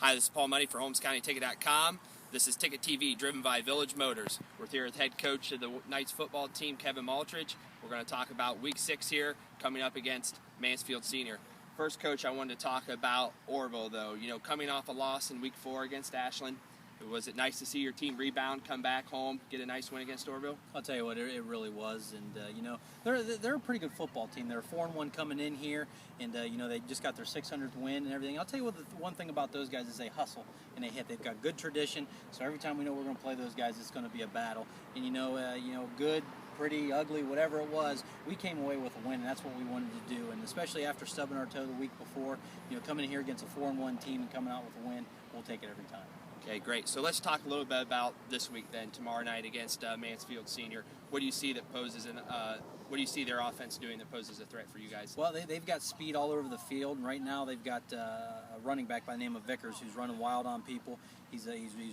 Hi, this is Paul Money for HolmesCountyTicket.com. This is Ticket TV, driven by Village Motors. We're here with head coach of the Knights football team, Kevin Maltarich. We're going to talk about Week 6 here, coming up against Mansfield Sr. First, Coach, I wanted to talk about Orville, though. You know, coming off a loss in Week 4 against Ashland, was it nice to see your team rebound, come back home, get a nice win against Orville? I'll tell you what, it really was, and you know, they're a pretty good football team. They're 4-1 coming in here, and you know, they just got their 600th win and everything. I'll tell you what, the one thing about those guys is they hustle and they hit. They've got good tradition, so every time we know we're going to play those guys, it's going to be a battle. And you know, good, pretty, ugly, whatever it was, we came away with a win, and that's what we wanted to do. And especially after stubbing our toe the week before, you know, coming in here against a 4-1 team and coming out with a win, we'll take it every time. Okay, great. So let's talk a little bit about this week then, tomorrow night against Mansfield Sr. What do you see that poses what do you see their offense doing that poses a threat for you guys? Well, they've got speed all over the field, and right now they've got a running back by the name of Vickers who's running wild on people. He's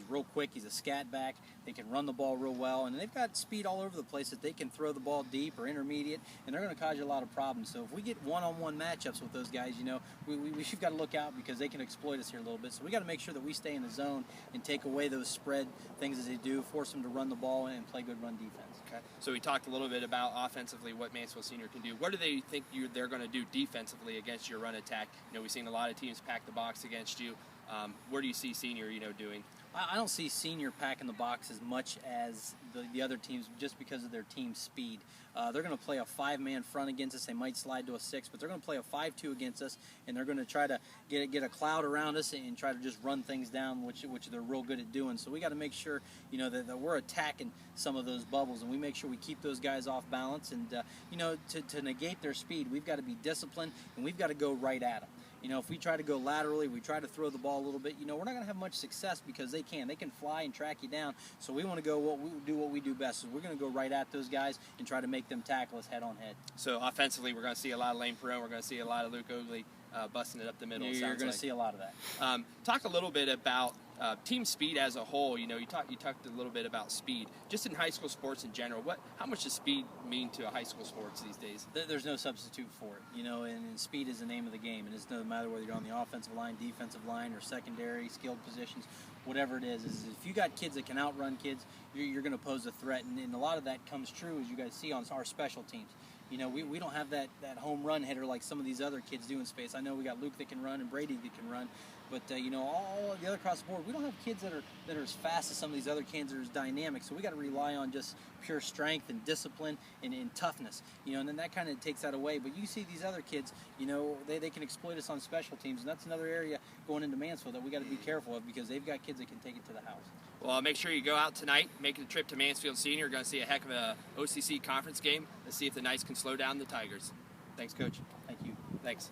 real quick. He's a scat back. They can run the ball real well, and they've got speed all over the place that they can throw the ball deep or intermediate, and they're going to cause you a lot of problems. So if we get one-on-one matchups with those guys, you know, we've got to look out because they can exploit us here a little bit. So we got to make sure that we stay in the zone and take away those spread things as they do, force them to run the ball and play good run defense. Okay. So we talked a little bit about offensively what Mansfield Sr. can do. What do they think they're going to do defensively against your run attack? You know, we've seen a lot of teams pack the box against you. Where do you see Senior, doing? I don't see Senior packing the box as much as the other teams just because of their team speed. They're going to play a 5-man front against us. They might slide to a 6, but they're going to play a 5-2 against us, and they're going to try to get a cloud around us and try to just run things down, which they're real good at doing. So we got to make sure, you know, that we're attacking some of those bubbles, and we make sure we keep those guys off balance. And you know, to negate their speed, we've got to be disciplined, and we've got to go right at them. You know, if we try to go laterally, we try to throw the ball a little bit, you know, we're not going to have much success because they can fly and track you down. So we want to go what we do best. So we're going to go right at those guys and try to make them tackle us head on head. So offensively, we're going to see a lot of Lane Perone. We're going to see a lot of Luke Ogley busting it up the middle. You're going to see a lot of that. Talk a little bit about team speed as a whole. You know, you talked a little bit about speed. Just in high school sports in general, how much does speed mean to a high school sports these days? There's no substitute for it, you know, and speed is the name of the game. And it's no matter whether you're on the offensive line, defensive line, or secondary, skilled positions, whatever it is if you got kids that can outrun kids, you're going to pose a threat. And a lot of that comes true, as you guys see, on our special teams. You know, we don't have that home run hitter like some of these other kids do in space. I know we got Luke that can run and Brady that can run, but you know, all the other across the board, we don't have kids that are as fast as some of these other kids that are as dynamic. So we got to rely on just pure strength and discipline and toughness. You know, and then that kind of takes that away. But you see these other kids, you know, they can exploit us on special teams, and that's another area going into Mansfield that we got to be careful of because they've got kids that can take it to the house. Well, make sure you go out tonight, make a trip to Mansfield Senior. You're going to see a heck of a OCC conference game. Let's see if the Knights can slow down the Tigers. Thanks, Coach. Thank you. Thanks.